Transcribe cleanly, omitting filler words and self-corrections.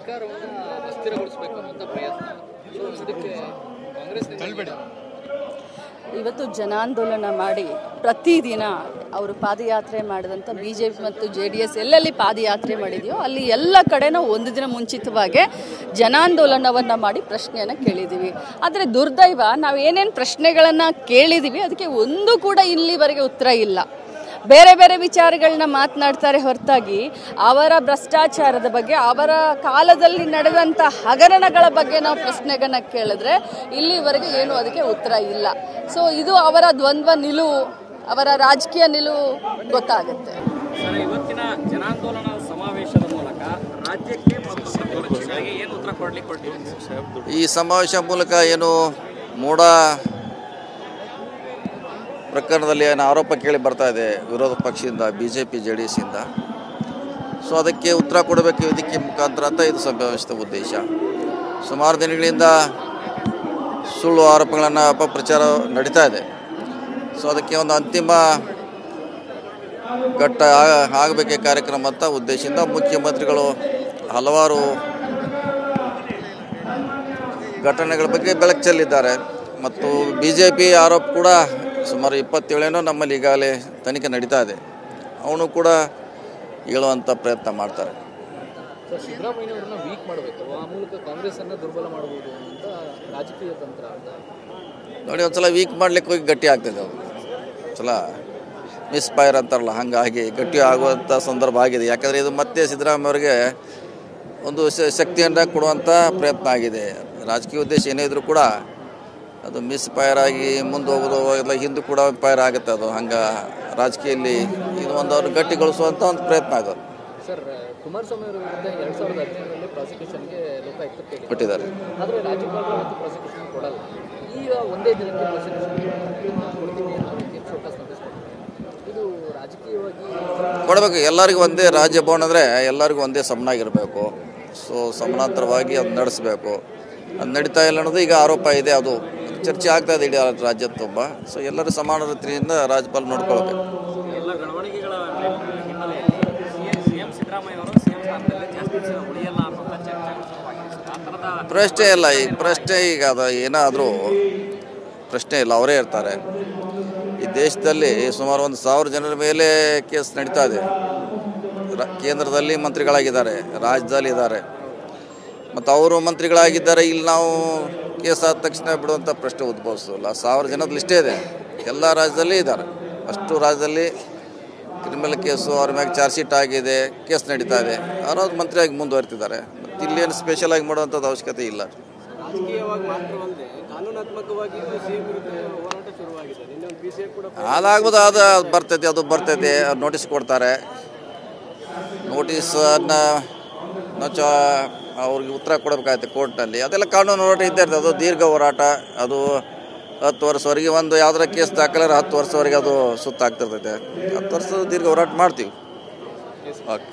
ಸರ್ಕಾರವನ್ನು ಅಸ್ಥಿರಗೊಳಿಸಬೇಕು ಅನ್ನುವಂಥ ಪ್ರಯತ್ನ. ಇದಕ್ಕೆ ಕಾಂಗ್ರೆಸ್ ಇವತ್ತು ಜನಾಂದೋಲನ ಮಾಡಿ ಪ್ರತಿದಿನ ಅವರು ಪಾದಯಾತ್ರೆ ಮಾಡಿದಂಥ BJP ಮತ್ತು JDS ಎಲ್ಲೆಲ್ಲಿ ಪಾದಯಾತ್ರೆ ಮಾಡಿದೆಯೋ ಅಲ್ಲಿ ಎಲ್ಲ ಕಡೆನೂ ಒಂದು ದಿನ ಮುಂಚಿತವಾಗಿ ಜನಾಂದೋಲನವನ್ನು ಮಾಡಿ ಪ್ರಶ್ನೆಯನ್ನು ಕೇಳಿದ್ದೀವಿ. ಆದರೆ ದುರ್ದೈವ ನಾವು ಏನೇನು ಪ್ರಶ್ನೆಗಳನ್ನು ಕೇಳಿದ್ದೀವಿ ಅದಕ್ಕೆ ಒಂದು ಕೂಡ ಇಲ್ಲಿವರೆಗೆ ಉತ್ತರ ಇಲ್ಲ. ಬೇರೆ ಬೇರೆ ವಿಚಾರಗಳನ್ನ ಮಾತನಾಡ್ತಾರೆ ಹೊರತಾಗಿ ಅವರ ಭ್ರಷ್ಟಾಚಾರದ ಬಗ್ಗೆ, ಅವರ ಕಾಲದಲ್ಲಿ ನಡೆದಂಥ ಹಗರಣಗಳ ಬಗ್ಗೆ ನಾವು ಪ್ರಶ್ನೆಗಳನ್ನ ಕೇಳಿದ್ರೆ ಇಲ್ಲಿವರೆಗೆ ಏನು ಅದಕ್ಕೆ ಉತ್ತರ ಇಲ್ಲ. ಸೊ ಇದು ಅವರ ದ್ವಂದ್ವ ನಿಲುವು, ಅವರ ರಾಜಕೀಯ ನಿಲುವು ಗೊತ್ತಾಗುತ್ತೆ. ಇವತ್ತಿನ ಜನಾಂದೋಲನ ಸಮಾವೇಶದ ಮೂಲಕ ರಾಜ್ಯಕ್ಕೆ ಏನು ಉತ್ತರ ಕೊಡ್ಲಿಕ್ಕೆ ಈ ಸಮಾವೇಶ ಮೂಲಕ ಏನು ಮೂಢ ಪ್ರಕರಣದಲ್ಲಿ ಏನು ಆರೋಪ ಕೇಳಿ ಬರ್ತಾ ಇದೆ ವಿರೋಧ ಪಕ್ಷದಿಂದ BJP JDS ಇಂದ. ಸೊ ಅದಕ್ಕೆ ಉತ್ತರ ಕೊಡಬೇಕು ಇದಕ್ಕೆ ಮುಖಾಂತರ ಅಂತ ಇದು ಸಮಾವೇಶದ ಉದ್ದೇಶ. ಸುಮಾರು ದಿನಗಳಿಂದ ಸುಳ್ಳು ಆರೋಪಗಳನ್ನು ಅಪಪ್ರಚಾರ ನಡೀತಾ ಇದೆ. ಸೊ ಅದಕ್ಕೆ ಒಂದು ಅಂತಿಮ ಘಟ್ಟ ಆಗಬೇಕೆ ಕಾರ್ಯಕ್ರಮ ಅಂತ ಉದ್ದೇಶದಿಂದ ಮುಖ್ಯಮಂತ್ರಿಗಳು ಹಲವಾರು ಘಟನೆಗಳ ಬಗ್ಗೆ ಬೆಳಕು ಚೆಲ್ಲಿದ್ದಾರೆ. ಮತ್ತು BJP ಆರೋಪ ಕೂಡ ಸುಮಾರು 27 ನಮ್ಮಲ್ಲಿ ಈಗಾಗಲೇ ತನಿಖೆ ನಡೀತಾ ಇದೆ. ಅವನು ಕೂಡ ಹೇಳುವಂಥ ಪ್ರಯತ್ನ ಮಾಡ್ತಾರೆ. ಸಿದ್ದರಾಮಯ್ಯನವರನ್ನ ವೀಕ್ ಮಾಡಬೇಕು, ಆ ಮೂಲಕ ಕಾಂಗ್ರೆಸ್ಸನ್ನು ದುರ್ಬಲ ಮಾಡಬಹುದು ಅಂತ ರಾಜಕೀಯ ತಂತ್ರ ಅಂತ ನೋಡಿ. ಒಂದ್ಸಲ ವೀಕ್ ಮಾಡ್ಲಿಕ್ಕೆ ಹೋಗಿ ಗಟ್ಟಿ ಆಗ್ತದೆ, ಅದು ಒಂದ್ಸಲ ಮಿಸ್ಫೈರ್ ಅಂತಾರಲ್ಲ ಹಾಗಾಗಿ ಗಟ್ಟಿ ಆಗುವಂಥ ಸಂದರ್ಭ ಆಗಿದೆ. ಯಾಕಂದರೆ ಇದು ಮತ್ತೆ ಸಿದ್ದರಾಮಯ್ಯ ಅವರಿಗೆ ಒಂದು ಶಕ್ತಿಯನ್ನು ಕೊಡುವಂಥ ಪ್ರಯತ್ನ ಆಗಿದೆ. ರಾಜಕೀಯ ಉದ್ದೇಶ ಏನೇ ಇದ್ರೂ ಕೂಡ ಅದು ಮಿಸ್ಫೈರ್ ಆಗಿ ಮುಂದೆ ಹೋಗೋದು ಎಲ್ಲ ಹಿಂದೂ ಕೂಡ ಫೈರ್ ಆಗುತ್ತೆ. ಅದು ಹಂಗೆ ರಾಜಕೀಯದಲ್ಲಿ ಇದು ಒಂದು ಅವ್ರು ಗಟ್ಟಿಗೊಳಿಸುವಂಥ ಒಂದು ಪ್ರಯತ್ನ ಆಗೋದು. ಸರ್, ಕುಮಾರಸ್ವಾಮಿ ಅವರ ವಿರುದ್ಧ 2015ರಲ್ಲಿ ಪ್ರಾಸಿಕ್ಯೂಷನ್ಗೆ ಲೋಕಾಯುಕ್ತಕ್ಕೆ ಕೊಟ್ಟಿದ್ದಾರೆ. ಆದರೆ ರಾಜ್ಯಪಾಲರು ಮತ್ತು ಪ್ರಾಸಿಕ್ಯೂಷನ್ ಕೊಡಲ್ಲ. ಈಗ ಒಂದೇ ದಿನಕ್ಕೆ ಪ್ರಾಸಿಕ್ಯೂಷನ್ ಇದು ರಾಜಕೀಯವಾಗಿ ಕೊಡಬೇಕು. ಎಲ್ಲರಿಗೂ ಒಂದೇ ರಾಜ್ಯಭವನ ಅಂದರೆ ಎಲ್ಲರಿಗೂ ಒಂದೇ ಸಮನಾಗಿರಬೇಕು. ಸೊ ಸಮಾನಾಂತರವಾಗಿ ಅದು ನಡೆಸಬೇಕು. ಅದು ನಡೀತಾ ಇಲ್ಲ ಅನ್ನೋದು ಈಗ ಆರೋಪ ಇದೆ. ಅದು ಚರ್ಚೆ ಆಗ್ತಾ ಇದೆ ಇಡೀ ರಾಜ್ಯದ ತುಂಬ. ಸೊ ಎಲ್ಲರೂ ಸಮಾನ ರೀತಿಯಿಂದ ರಾಜ್ಯಪಾಲ ನೋಡ್ಕೊಳ್ಬೇಕು. ಎಲ್ಲ ಬೆಳವಣಿಗೆಗಳ ಸಿಎಂ ಸಿದ್ದರಾಮಯ್ಯ ಅವರು ಸಿಎಂ ಸ್ಥಾನದಲ್ಲಿ ಜಾಸ್ತಿ ದಿನ ಉಳಿಯಲ್ಲ ಅನ್ನೋಂಥ ಚರ್ಚೆ. ಪ್ರಶ್ನೆ ಇಲ್ಲ, ಈಗ ಪ್ರಶ್ನೆ ಈಗ ಅದು ಏನಾದರೂ ಪ್ರಶ್ನೆ ಇಲ್ಲ, ಅವರೇ ಇರ್ತಾರೆ. ಈ ದೇಶದಲ್ಲಿ ಸುಮಾರು 1,000 ಜನರ ಮೇಲೆ ಕೇಸ್ ನಡೀತಾ ಇದೆ. ಕೇಂದ್ರದಲ್ಲಿ ಮಂತ್ರಿಗಳಾಗಿದ್ದಾರೆ, ರಾಜ್ಯದಲ್ಲಿ ಇದ್ದಾರೆ, ಮತ್ತು ಅವರು ಮಂತ್ರಿಗಳಾಗಿದ್ದಾರೆ. ಇಲ್ಲಿ ನಾವು ಕೇಸ್ ಆದ ತಕ್ಷಣ ಬಿಡುವಂಥ ಪ್ರಶ್ನೆ ಉದ್ಭವಿಸೋಲ್ಲ. 1000 ಜನದ ಲಿಸ್ಟೇ ಇದೆ, ಎಲ್ಲ ರಾಜ್ಯದಲ್ಲಿ ಇದ್ದಾರೆ. ಅಷ್ಟು ರಾಜ್ಯದಲ್ಲಿ ಕ್ರಿಮಿನಲ್ ಕೇಸು, ಅವ್ರ ಮ್ಯಾಗೆ ಚಾರ್ಜ್ ಶೀಟ್ ಆಗಿದೆ, ಕೇಸ್ ನಡೀತಾ ಇದೆ. ಅವ್ರವ್ರು ಮಂತ್ರಿಯಾಗಿ ಮುಂದುವರಿತಿದ್ದಾರೆ. ಮತ್ತು ಇಲ್ಲೇನು ಸ್ಪೆಷಲಾಗಿ ಮಾಡುವಂಥದ್ದು ಅವಶ್ಯಕತೆ ಇಲ್ಲ. ರಾಜಕೀಯವಾಗಿ ಮಾತ್ರವಲ್ಲದೆ ಕಾನೂನಾತ್ಮಕವಾಗಿ ಹೋರಾಟ ಶುರುವಾಗಿದೆ. ಅದಾಗ್ಬೋದು, ಅದು ಬರ್ತೈತೆ, ಅದು ಬರ್ತೈತೆ. ನೋಟಿಸ್ ಕೊಡ್ತಾರೆ. ನೋಟಿಸನ್ನು ಅವ್ರಿಗೆ ಉತ್ತರ ಕೊಡಬೇಕಾಗುತ್ತೆ ಕೋರ್ಟ್ನಲ್ಲಿ. ಅದೆಲ್ಲ ಕಾನೂನು ಹೋರಾಟ ಇದ್ದೇ ಇರ್ತದೆ. ಅದು ದೀರ್ಘ ಹೋರಾಟ. ಅದು 10 ವರ್ಷವರೆಗೆ ಒಂದು ಯಾವುದರ ಕೇಸ್ ದಾಖಲಾದ್ರೆ 10 ವರ್ಷವರೆಗೆ ಅದು ಸುತ್ತಾಗ್ತಿರ್ತೈತೆ. 10 ವರ್ಷದ ದೀರ್ಘ ಹೋರಾಟ ಮಾಡ್ತೀವಿ. ಓಕೆ.